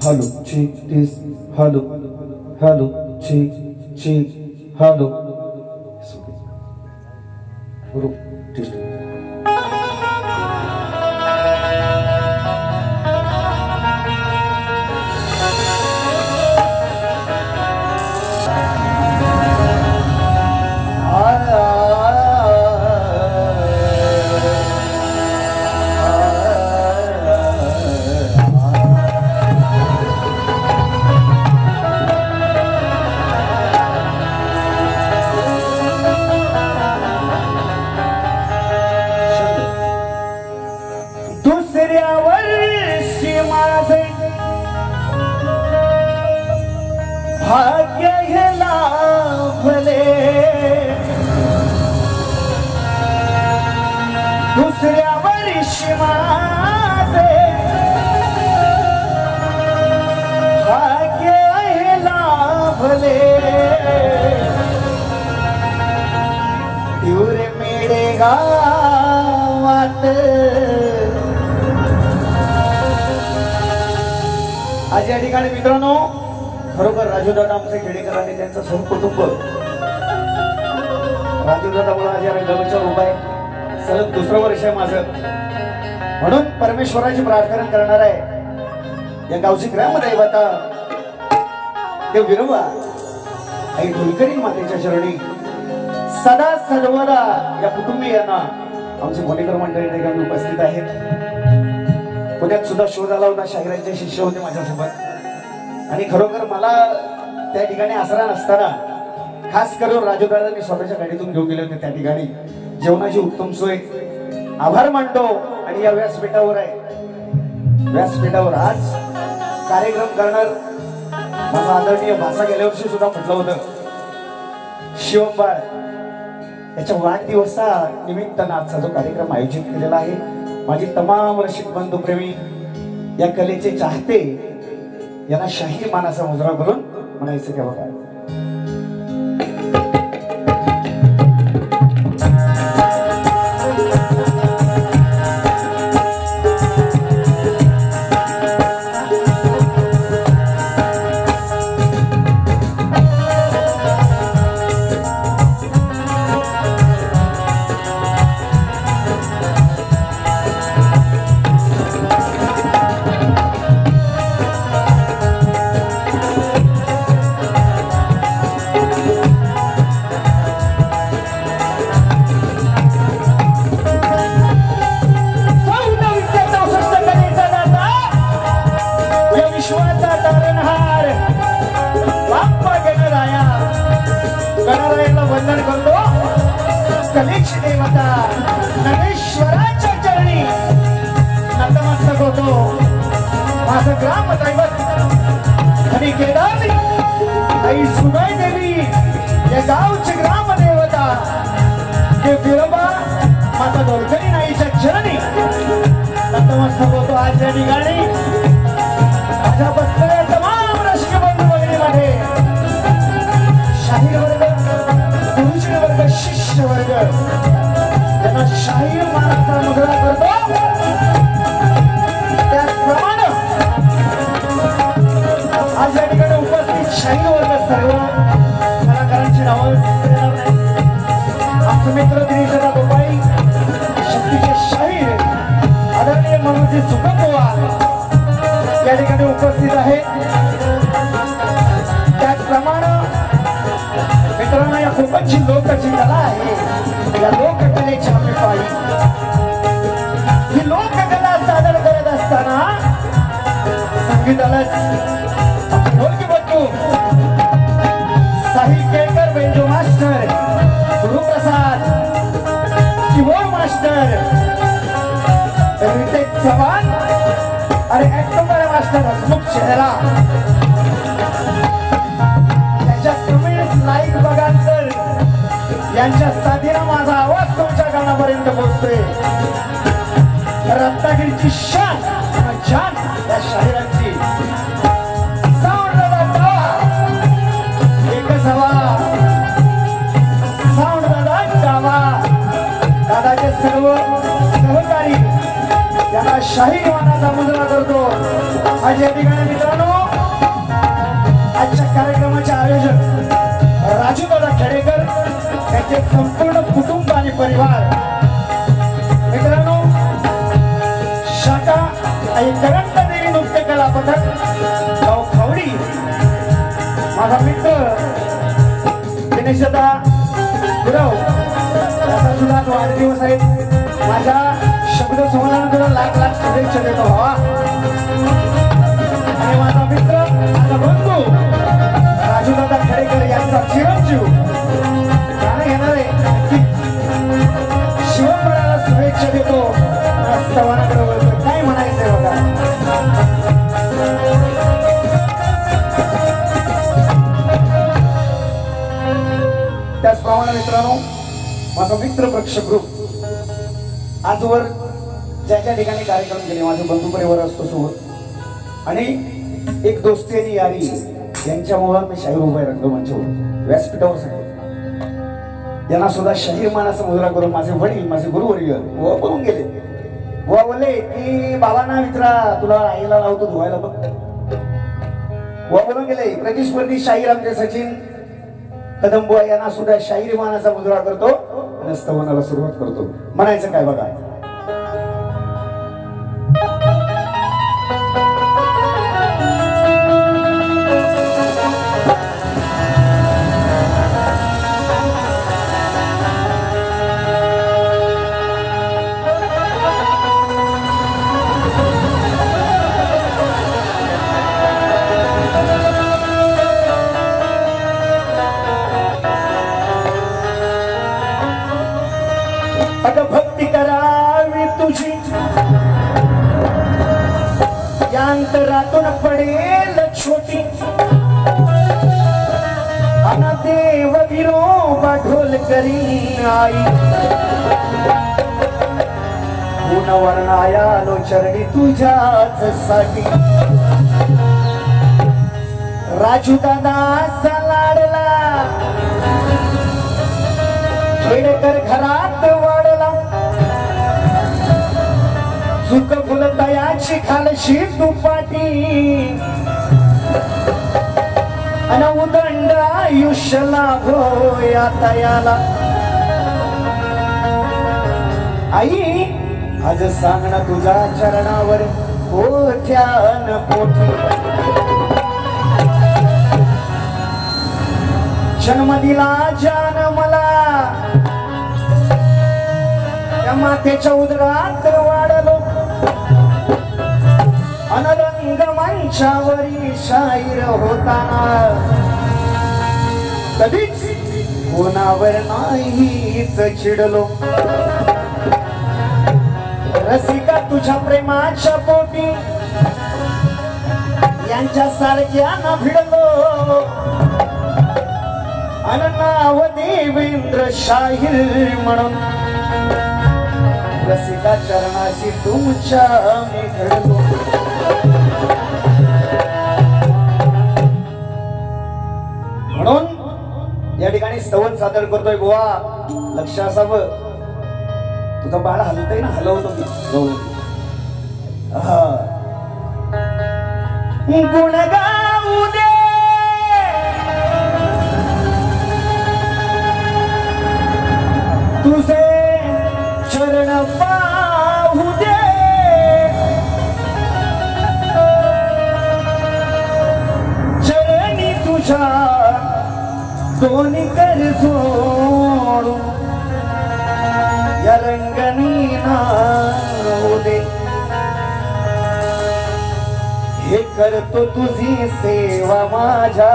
Hello, check this. Hello, hello, check, check. Hello. It's okay. Guru, test. भाग्य हे लाभले दुसऱ्या वर्षी माझे भाग्य हे लाभले तीव्र मे खेडेगावात आज या ठिकाणी मित्रांनो खरोखर राजूदादा आमचे खेडेकर आणि त्यांचं सहकुटुंब राजूदादा मुळे आज या रंगमंचावर उभा आहे. सलग दुसरं वर्ष आहे माझं. म्हणून परमेश्वराची प्रार्थना करणार आहे या गावची ग्रामदैवता देव विरोबा आई ढोलकरी मातेच्या चरणी सदा सर्वदा या कुटुंबीयांना आमचे मोनेकर मंडळी ठिकाणी उपस्थित आहेत. पुण्यात सुद्धा शो झाला होता. शाहिरांचे शिष्य होते माझ्यासोबत आणि खरोखर मला त्या ठिकाणी आसरा नसताना खास करून राजूदादांनी स्वतःच्या गाडीतून घेऊन गेले होते. त्या ठिकाणी जेवणाची उत्तम सोय आभार मानतो. आणि या व्यासपीठावर आहे व्यासपीठावर आज कार्यक्रम करणार माझा आदरणीय भाषा गेल्या वर्षी सुद्धा म्हटलं होतं शिवबाळ याच्या वाढदिवसा निमित्तानं आजचा जो कार्यक्रम आयोजित केलेला आहे. माझी तमाम रसिक बंधुप्रेमी या कलेचे चाहते यांना शाहीर मानाचा मुजरा करून म्हणायचं की बघा यांच्या साथीनं माझा आवाज तुमच्या कानापर्यंत पोहोचतोय. रत्नागिरीची शान जान या शाहिरांची साऊंड दादा एकच हवा साऊंड दादा गावा दादाचे सर्व सहकारी यांना शाहीर मानाचा मुजरा करतो. आज या ठिकाणी मित्रांनो आजच्या कार्यक्रमाचे आयोजक राजूदादा खेडेकर त्यांचे संपूर्ण कुटुंब आणि परिवार मित्रांनो शाखा आणि करंट देवी नृत्य कला पथक गाव खावडी माझा मित्र दिनेशदा गुरव याचा सुद्धा वाढदिवस आहे. माझ्या शब्द संवादानंतर लाख लाख शुभेच्छा देतो भावा. आणि माझा मित्र माझा बंधू राजूदादा खेडेकर यांचा चिरंजीव गाणं घेणार आहे. शिवमराला शुभेच्छा देतो. काय म्हणायचंय बघा. त्याचप्रमाणे मित्रांनो माझा मित्र प्रेक्षक ग्रुप आजवर ज्या ज्या ठिकाणी कार्यक्रम केले माझे बंधू परिवार असतो सोबत आणि एक दोस्ती आणि यारी यांच्यामुळे मी शाहीर उभा आहे रंगमंचावर व्यासपीठावर सांगितलं. यांना सुद्धा शाहीर मानाचा मुजरा करून माझे वडील माझे गुरुवर्य बुवा बोलून गेले. बुवा बोलले की बाबांना विचारा तुला आईला लावतो धुवायला बघ. बुवा बोलून गेले. प्रतिस्पर्धी शाहीर आमचे सचिन कदम बुवा यांना सुद्धा शाहीर मानाचा मुजरा करतो आणि स्तवनाला सुरुवात करतो. म्हणायचं काय बघा. अगं भक्ती करावी तुझी या अंतरातून पडेल छोटी अन देव विरोबा ढोल करी आई गुणवर्णायालो चरणी तुझ्याच साठी राजू दादा लाडला खेडेकर घरात वाढला सुख फुल दयाची खालशी तुपाटी अन उदंड आयुष्य लाभो या तयाला. आई आज सांगणं तुझ्या चरणावर कोठ्यान कोठी जन्म दिला जान मला त्या मातेच्या उदरात वाढलो अनरंग मंचावरी शाहीर होताना कधीच कोणावर नाहीच चिडलो. रसिका तुझ्या प्रेमाच्या पोटी यांच्या सारख्याना भिडलो अन नाव देवेंद्र शाहीर म्हणून रसिका चरणाची तुमच्या मी घडलो. म्हणून या ठिकाणी स्तवन सादर करतोय. बुवा लक्ष असावं तुझं बाळ हलतय ना हलवतो मी गुण गाऊ दे तुझे चरण पाहू दे चरणी तुझ्या दोन्ही कर जोडू या रंगणी नाऊ दे. हे करतो तुझी सेवा माझ्या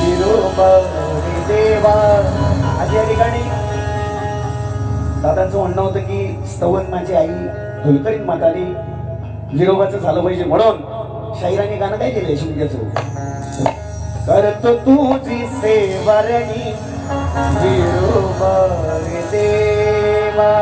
विरोबा देवा. आज या ठिकाणी दादांचं म्हणणं होतं की स्तवन माझी आई ढोलकरीत म्हातारी विरोबाचं झालं पाहिजे म्हणून शाहिराने गाणं काय केलंय शिवग्याचं. करतो तुझी सेवा रणी विरोबा देवा.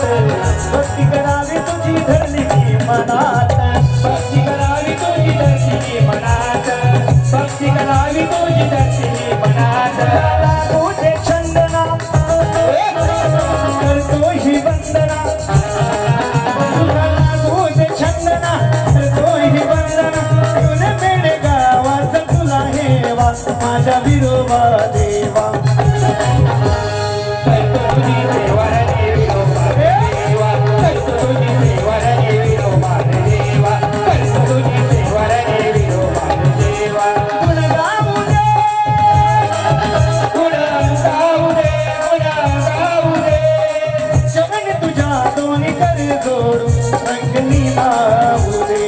मनात भक्ती करावी तुझी धरली मी मनात भक्ती करावी तुझी दर्शिनी मनात भक्ती करावी तुझी दर्शिनी मनात तुझे चंदना करतो ही वंदना तुझे चंदना करतो ही वंदना तुझ मेळे गावात तुला हेवा माझ्या विरोबा देवा करतो तुझी सेवा रे विरोबा देवा करतो तुझी सेवा रे विरोबा देवा करतो तुझी सेवा रे विरोबा देवा गुण गाऊ दे गुण गाऊ दे गुण गाऊ दे जगन तुझ्या दोन्ही कर जोडू रंगली नाऊ दे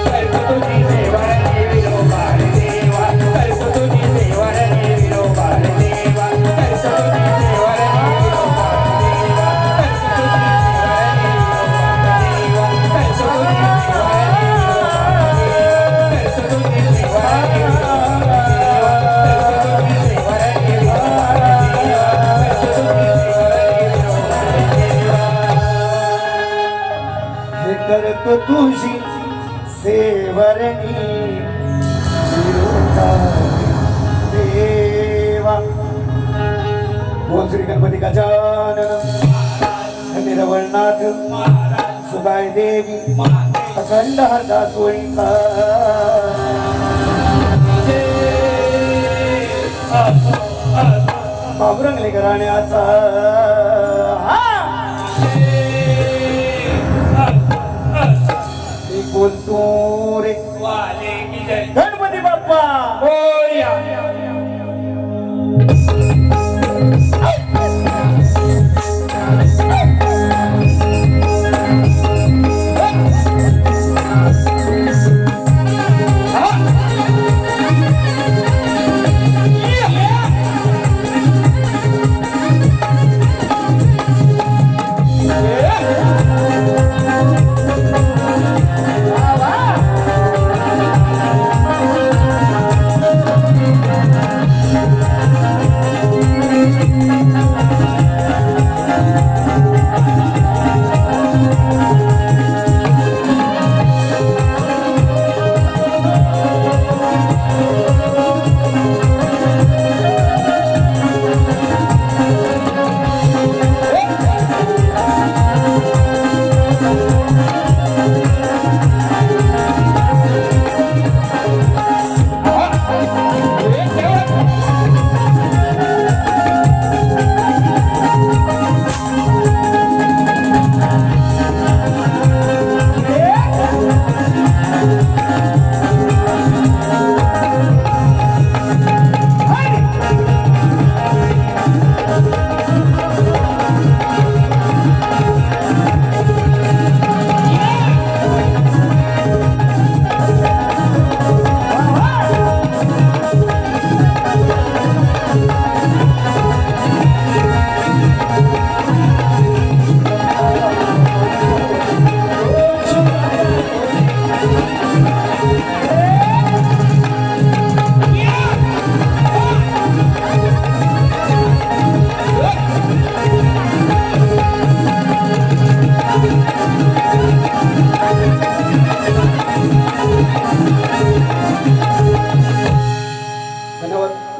करतो तुझी सेवा रे विरोबा देवा करतो तुझी सेवा रे विरोबा देवा करतो तुझी सेवा रे विरोबा देवा करतो तुझी सेवा रे विरोबा देवा करतो तुझी सेवा रे विरोबा देवा करतो तुझी सेवा रे विरोबा देवा हे करतो तुझी सेवरणी विरोबा देवा बोल श्री गणपती गजानन निरवळनाथ सुगाय देवी अखंड हरदा सोयीचा पांडुरंगले घराण्याचा बोलतो रे वाले की जय गणपती बाप्पा मोरया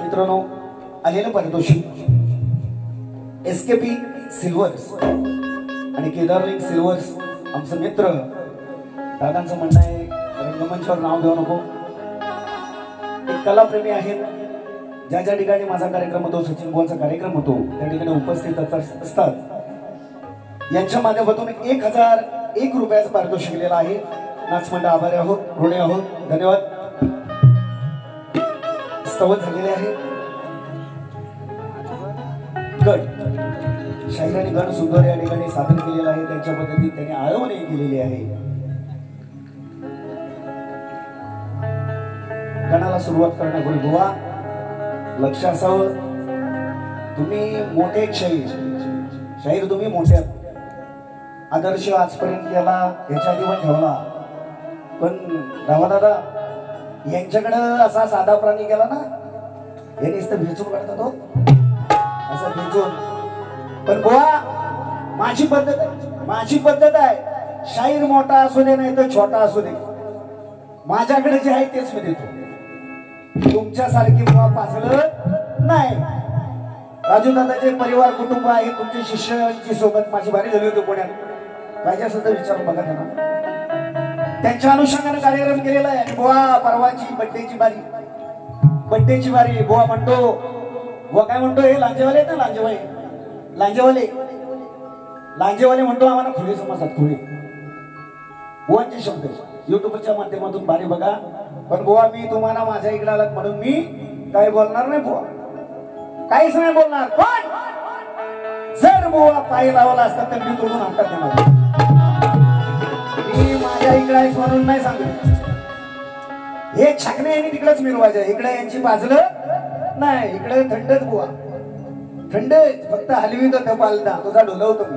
मित्रांनो आलेलं पारितोषिक एसकेपी सिल्वर्स आणि केदारलिंग सिल्वर्स आमचं मित्र दादांचं म्हणणं आहे रंगमंचावर नाव देऊ नको. एक कलाप्रेमी आहेत, ज्या ज्या ठिकाणी माझा कार्यक्रम होतो, सचिन बुवाचा कार्यक्रम होतो, त्या ठिकाणी उपस्थित असतात. यांच्या माध्यमातून 1001 रुपयाचं पारितोषिक दिलेलं आहे. नाचमंडळ आभारी आहोत, ऋणी आहोत, धन्यवाद. स्तवत झालेले आहे. गण शाहीर आणि गण सुंदर या ठिकाणी सादर केलेला आहे. त्यांच्या पद्धतीने त्यांनी आळवणी केलेली आहे. गणाला सुरुवात करण्यापूर्वी बुवा लक्ष असावं, तुम्ही मोठे शाहीर तुम्ही मोठे आदर्श आजपर्यंत केला, याच्या आधी पण ठेवला, पण रावा दादा यांच्याकडं असा साधा प्राणी गेला ना, यांनी भिजून काढतात तो असं भिजून. पण बुवा माझी पद्धत आहे. शाहीर मोठा असू दे नाही तर छोटा असू दे, माझ्याकडे जे आहे तेच मी देतो. तुमच्यासारखी बुवा पाचलं नाही. राजू दादाचे परिवार कुटुंब आहे, तुमच्या शिष्यांची सोबत माझी भारी झाली होती पुण्यात. पाहिजे असेल तर विचारून बघा त्यांना. त्यांच्या अनुषंगाने कार्यक्रम केलेला आहे. बुवा परवाची बड्डेची बारी बुवा म्हणतो, बुवा काय म्हणतो, हे लांजेवाले ना, लांजेवाले म्हणतो आम्हाला खुले समजतात. खुले बुवांचे शब्द युट्यूबच्या माध्यमातून बारी बघा. पण बुवा मी तुम्हाला माझ्या इकडे आलात म्हणून मी काय बोलणार नाही बुवा, काहीच नाही बोलणार. पण जर बुवा पाय लावला असता तर मी तोडून हातात देणार. मी माझ्या इकडे आहेस म्हणून नाही सांगत. हे छाकणे यांनी तिकडेच मिरवायचे, इकडे यांची बाजलं नाही. इकडे थंडच बुवा, थंड. फक्त हलवी तो पालदा तुझा ढोलवतो मी.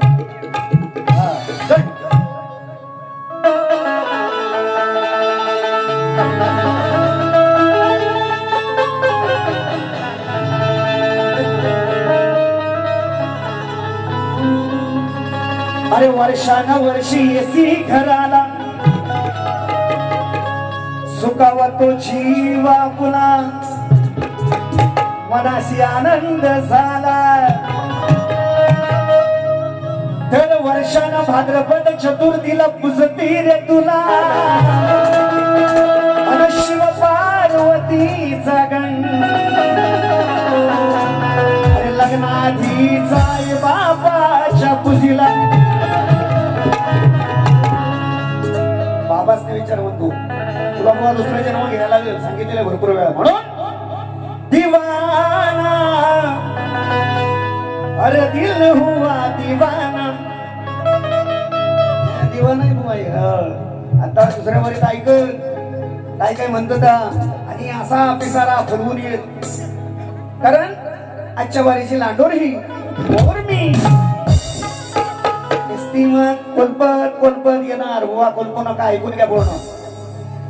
अरे वर्षानुवर्षी येसी घराला, सुखावा तो जीवा पुन्हा, मनाशी आनंद झाला. दर वर्षानं भाद्रपद चतुर्थीला पुजती रे तुला, अन शिव पार्वतीचा गण. अरे लग्नाधीचा बापाच्या पुजीला. बाबासने विचार म्हणतो, तुला मला दुसरा जन्म घ्यायला लागेल, सांगितलेलं भरपूर वेळा. म्हणून दीवाना, अरे दिल हुआ दीवाना. दीवाना आहे बुवा. आता दुसऱ्या वरीत ऐक काय काय म्हणत आणि असा पिसारा फुलवून येत. कारण आजच्या वारीची लांडोर ही मी कोलपत येणार बुवा. कोलपू नका, ऐकून घ्या बोलणं.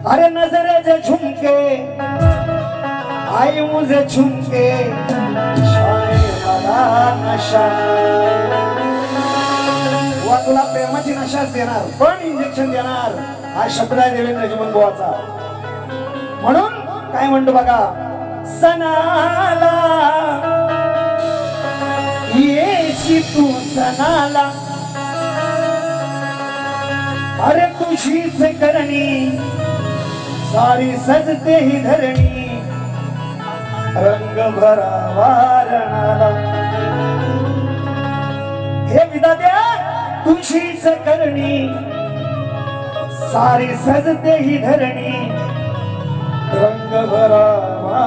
अरे नजरे झुमके आई मुझे झुमके, नशा बुवा. तुला प्रेमाची नशाच देणार, पण इंजेक्शन देणार. हा शब्द आहे देवेंद्र जीवन बुवाचा. म्हणून काय म्हणतो बघा, सणाला येशी तू सणाला, अरे तुझीच करणी सारी सजते ही धरणी. रंग भरावा रणाला, हे विधात्या तुझीच करणी सारी सजते ही धरणी. रंग भरावा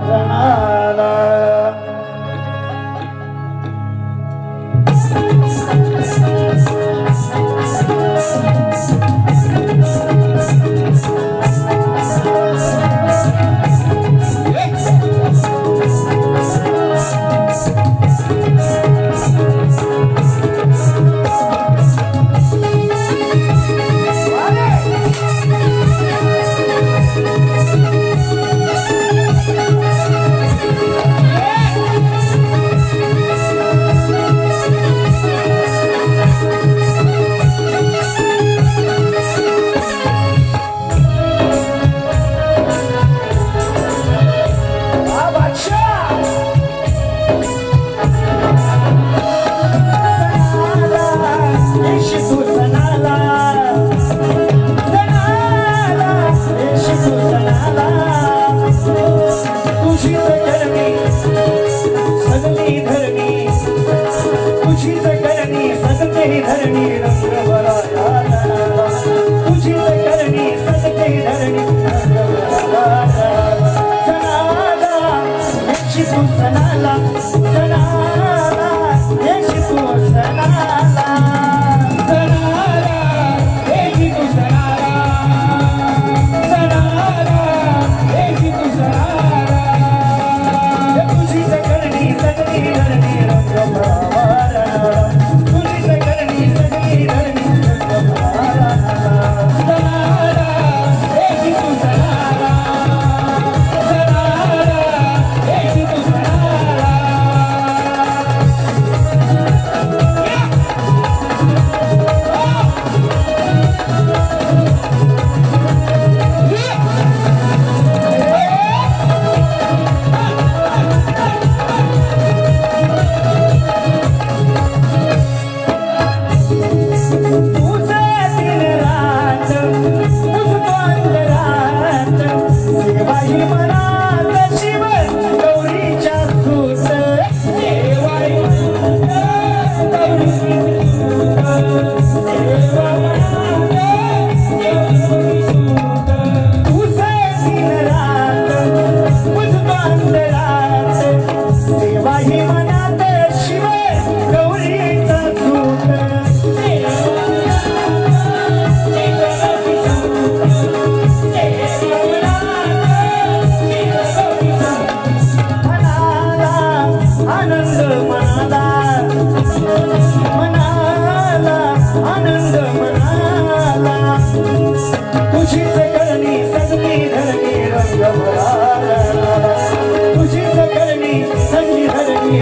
रणाला. मनात शिव गौरीचा सूत मनाला आनंद मनाला मनाला आनंद मनाला तुझीच करणी सगळी धरणी रंग भराला तुझीच करणी सगळी धरणी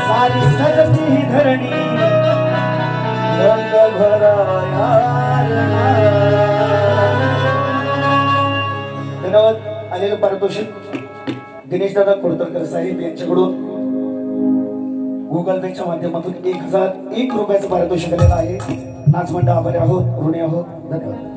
सारी सजती धरणी रंग धन्यवाद. आलेलं पारितोषिक दिनेश दादा खोडतरकर साहेब यांच्याकडून गुगल पेच्या माध्यमातून 1001 रुपयाचं पारितोषिक आलेलं आहे. नाचमंडळ आभारी आहोत, ऋणी आहोत. धन्यवाद.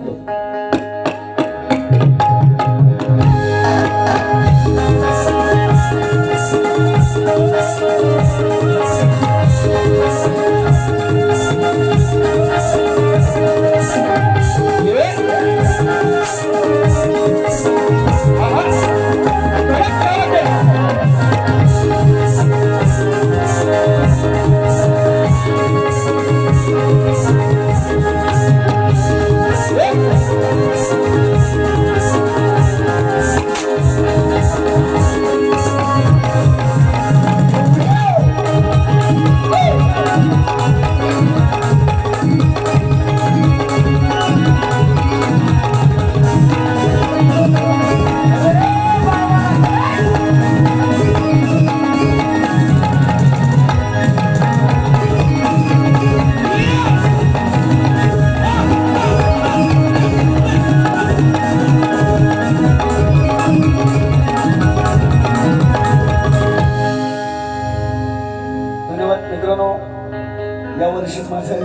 यावर्षीच माझं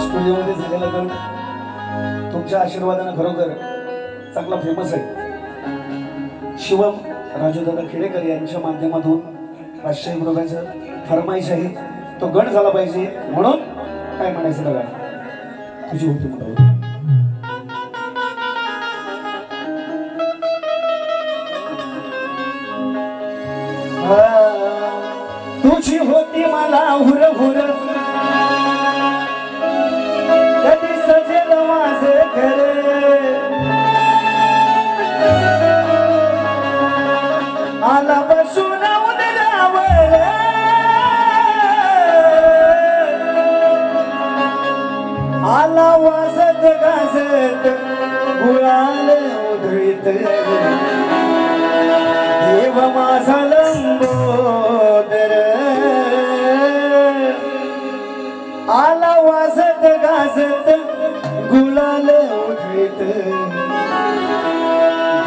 स्टुडिओमध्ये झालेलं गाणं तुमच्या आशीर्वादानं खरोखर चांगला फेमस आहे. शिवम राजूदादा खेडेकर यांच्या माध्यमातून 500 रुपयाचं फरमाईश आहे. तो गण झाला पाहिजे म्हणून काय म्हणायचं बघा. तुझी होती म्हणून तुझी होती मला हुर हुर आला वाजत गाजत गुलाल उधळीत देव माझा लंबोदर आला वाजत गाजत गुलाल उधळीत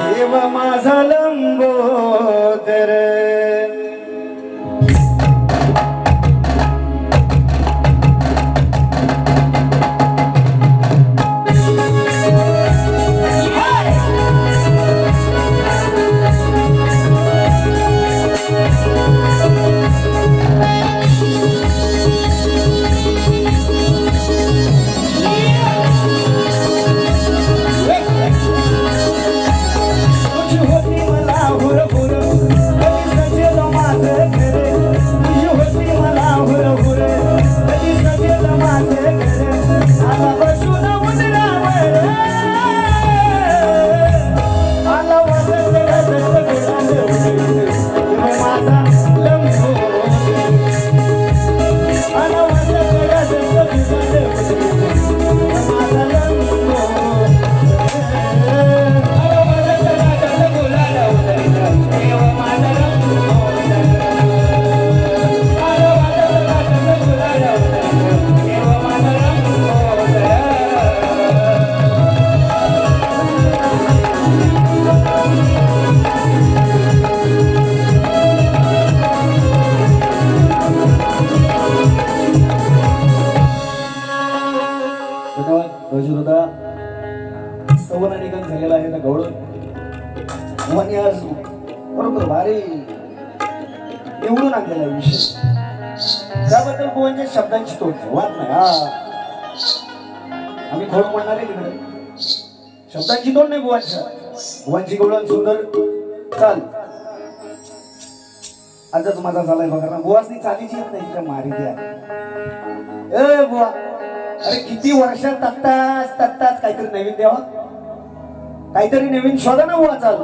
देव माझा लंबोदर झालेला आहे ना गौड आज बरोबर भारी निवडून आणलेला विषय त्याबद्दल बुवांच्या शब्दांची तोड वाद नाही आम्ही खोड म्हणणार आहे तिकडे शब्दांची तोड नाही बुवांची गौडन सुंदर चाल आजच माझा झालाय बघा ना बुवासनी चालीची येत नाही तिच्या मारी द्या ए बुवा अरे किती वर्षात तत्ताच काहीतरी नवीन द्यावा काहीतरी नवीन शोधा ना बुवा चाल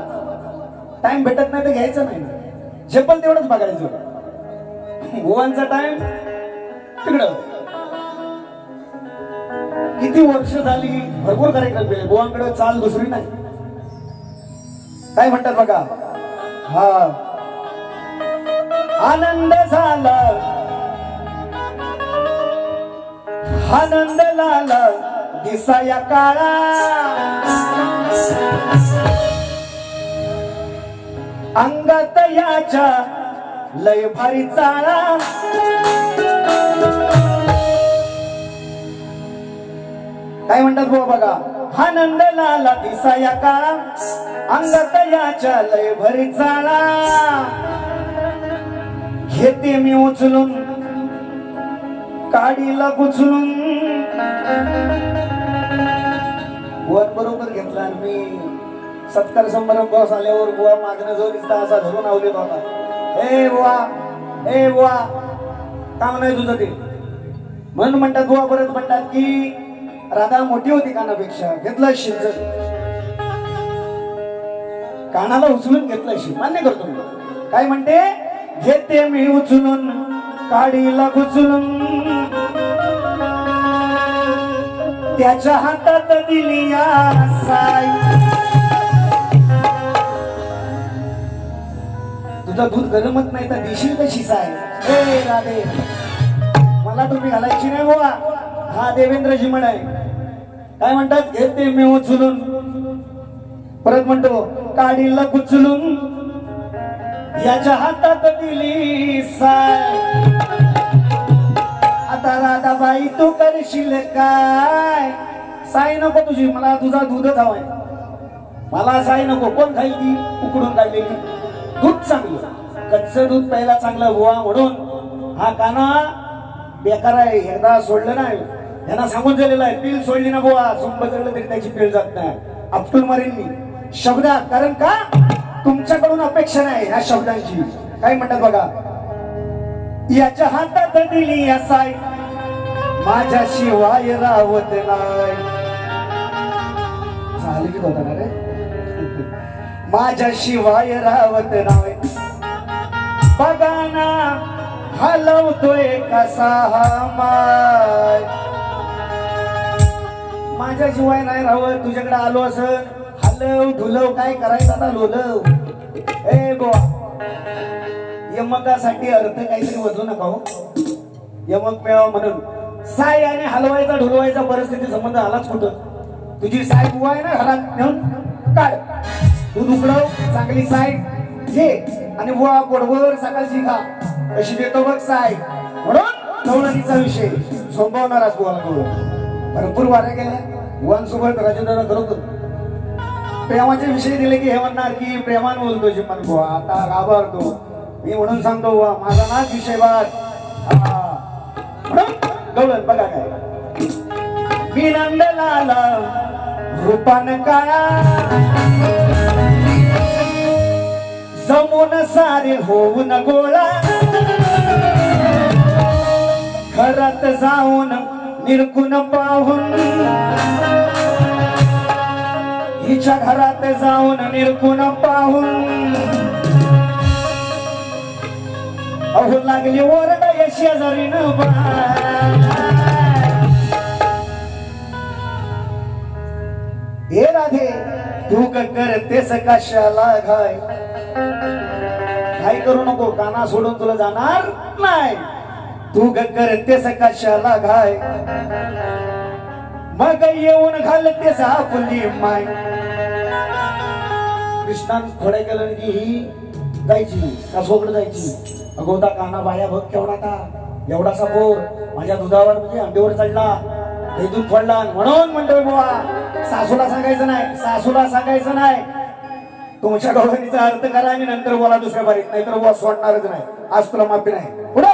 टाइम भेटत नाही तर घ्यायचं नाही झेपल तेवढंच बघायचं बुवांचा टाइम तिकडं किती वर्ष झाली भरपूर कार्यक्रम केले बुवांकडे चाल दुसरी नाही काय म्हणतात बघा हा आनंद झाला आनंद लाला दिसाया काळा अंगात याच्या लय भारी चाळा काय म्हणतात बुवा बघा आनंद लाला दिसाया काळा अंगात याच्या लय भारी चाळा घेते मी उचलून काडीला कुचलून वर बरोबर घेतला आणि मी सत्कार समारंभ बॉस आल्यावर बुवा मागणं जो दिसता असा धरून आवले बाबा ए बुवा काम नाही तुझं ते म्हणून म्हणतात बुवा परत म्हणतात की राधा मोठी होती कानापेक्षा घेतला शिंज कानाला उचलून घेतला शिंज मान्य करतो मी काय म्हणते घेते मी उचलून काडीला उचलून त्याच्या हातात दिली साई तुझं दूध गरमत नाही तर देशील कशी साय ए राधे मला तुम्ही घालायची नाही बुवा हा देवेंद्रजी म्हण आहे काय म्हणतात घेते मी उचलून परत म्हणतो काडीला कुचलून याच्या हातात दिली साय आता राधाबाई तू करशील काय साई नको तुझी मला तुझा दूधच हवाय मला साई नको कोण खाईल ती उकडून काढलेली दूध चांगलं कच्चं दूध प्यायला चांगलं बुवा म्हणून हा काना बेकार आहे एकदा सोडलं नाही यांना सांगून झालेलं आहे पील सोडली ना बुवा सोंब चढलं तरी त्याची पील जात नाही आपटून मारीन मी शब्दात कारण का तुमच्याकडून अपेक्षा नाही ह्या शब्दांची काय म्हणतात बघा याच्या हातात दिली असाय माझ्या शिवाय रावत नाही झाली की होता ना रे माझ्या शिवाय रावत नाही बघाना हलवतोय कसा माय माझ्या शिवाय नाही राहत, तुझ्याकडे आलो असं हलव ढुलव काय करायचं आता लोलव. ए गोवा यमकासाठी अर्थ काहीतरी बदलू नका हो. यमक मिळावं म्हणून साय आणि हलवायचा ढुलवायचा परिस्थिती संबंध आलाच कुठं. तुझी साय बुवा आहे ना घरात नेऊन काढ, तू उकडव चांगली साय घे आणि बुवा पोटभर सकाळची खा, अशी देतो बघ साय. म्हणून नवरात्रीचा विषय संपवणाराच बुवाला कळू. भरपूर वाऱ्या गेल्या बुवांसोबत राजूदादा खरोखर प्रेमाचे विषय दिले की हे म्हणणार की प्रेमान बोलतो जिमान बुवा आता घाबरतो. मी म्हणून सांगतो बुवा माझा नाच विषय बात. म्हणून गवळण बघा काय मी नंदलाला रूपान काळा जमून सारे होऊन गोळा घरात जाऊन निरकून पाहून हिच्या घरात जाऊन निरकून पाहून अहो लागली ओरडा या शेजारीनं हे राधे तू करतेस कशाला घाय काय करू नको काना सोडून तुला जाणार नाही. तू करतेस कशाला घाय मग येऊन घालतेस आपली माय. कृष्णान थोड्या केलं की ही जायची सासोकडे जायची. अगोदा काना बाया बघ केवढा एवढासा पोर माझ्या दुधावर म्हणजे अंडीवर चढला ते दूध फोडला. म्हणून म्हणतोय बुवा सासूला सांगायचं नाही, सासूला सांगायचं नाही. तुमच्या गवळणीचा अर्थ करा आणि नंतर बोला दुसऱ्या बारीत, नाही तर बुवा सोडणारच नाही. आज तुला माफी नाही. पुढे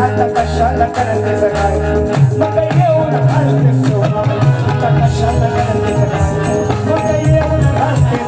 आता कशाला करते सकाळी मग येऊन घालते सोना. आता कशाला करते सकाळी मग येऊन घालते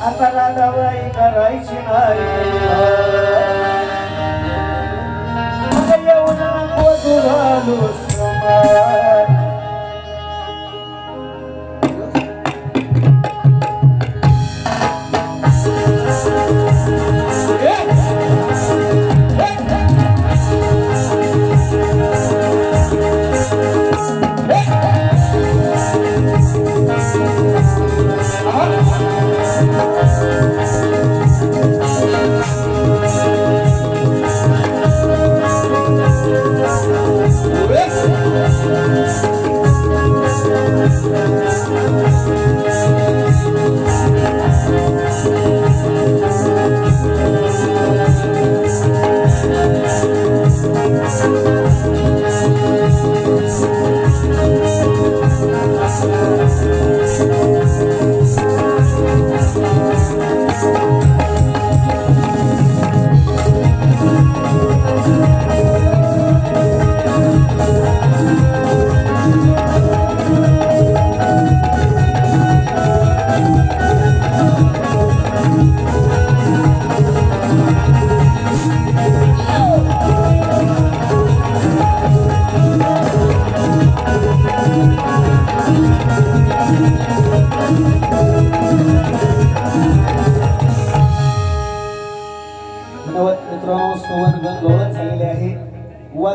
आता राधाबाई करायची नाही येऊन नको तू घालू समार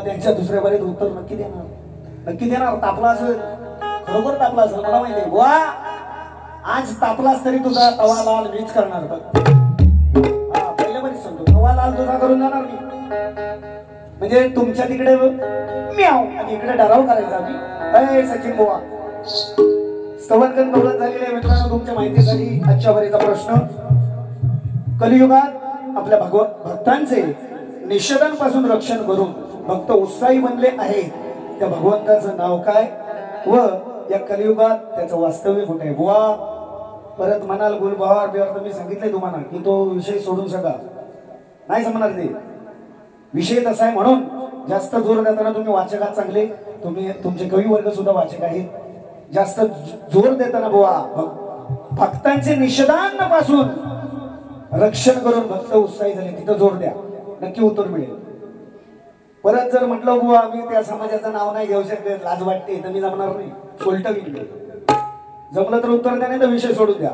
त्यांच्या दुसऱ्या बारीत उत्तर नक्की देणार तापला असेल खरोखर तापला असेल मला माहिती वा आज तापलास तरी तुझा तवा लाल मीच करणार बघ पहिल्या बारीत सांगतो तवा लाल तुझा करून जाणार मी म्हणजे तुमच्या तिकडे म्याव आणि इकडे डराव करायचा मी अरे सचिन बुवा स्तवनगण दौलत झालेले आहे मित्रांनो तुमच्या माहितीसाठी आजच्या बारीचा प्रश्न कलियुगात आपल्या भक्तांचे निषेधांपासून रक्षण करून भक्त उत्साही बनले आहेत त्या भगवंताचं नाव काय व या कलियुगात त्याचं वास्तव्य कुठे आहे बुवा परत म्हणाल गुलबहार बिहार मी सांगितलंय तुम्हाला की तो विषय सोडून सका नाही समजणार ते विषय तसा आहे म्हणून जास्त जोर देताना तुम्ही वाचक आहात चांगले तुम्ही तुमचे कवी वर्ग सुद्धा वाचक आहेत जास्त जोर देताना बुवा भक्तांचे निषेधांपासून रक्षण करून भक्त उत्साही झाले तिथं जोर द्या नक्की उत्तर मिळेल परत जर म्हटलं बुवा आम्ही त्या समाजाचं नाव नाही घेऊ शकत लाज वाटते तर मी जमणार नाही सोलट जमलं तर उत्तर द्या नाही तर विषय सोडून द्या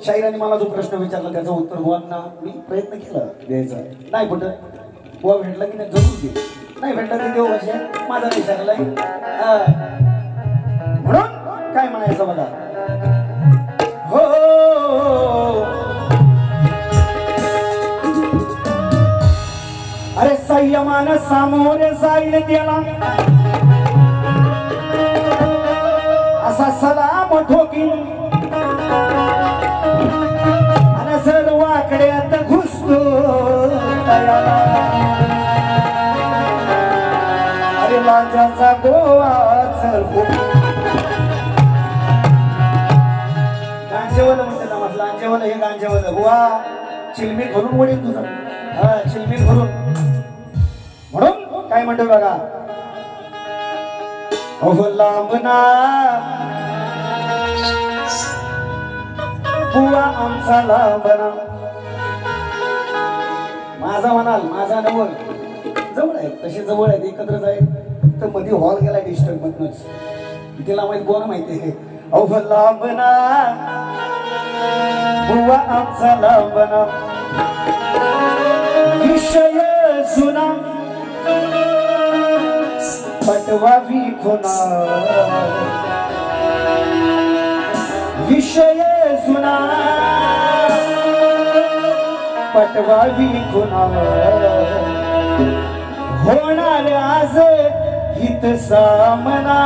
शाहिराने मला जो प्रश्न विचारला त्याचं उत्तर बुवांना मी प्रयत्न केला द्यायचा नाही कुठं बुवा भेटला की नाही जरूर दे नाही भेटला की देऊ असे माझा विचारलाय म्हणून काय म्हणायचं बघा हो अरे संयमानं सामोरे जाईल त्याला असा सलाम ठोकीन आणि जर वाकड्यात घुसतो अरे लांजाचा गोवा चल गांजेवाला म्हणते ना म्हटलं गांजेवाला हे गांजेवाला बुवा चिलमी भरून वडील तुझा चिलमी भरून म्हणून काय म्हणतो बघा अहो लांबना बुवा आमचा लांबना माझा म्हणाल माझा नवल जवळ आहे तसे जवळ आहेत एकत्रच आहे फक्त मध्ये हॉल गेला डिस्टर्ब मधनच तिला माहित कोण माहिती आहे अहो लांबना बुवा आमचा लांबना विषय सुना पटवावी खुना विषय सुना पटवावी खुना होणार आज हित सामना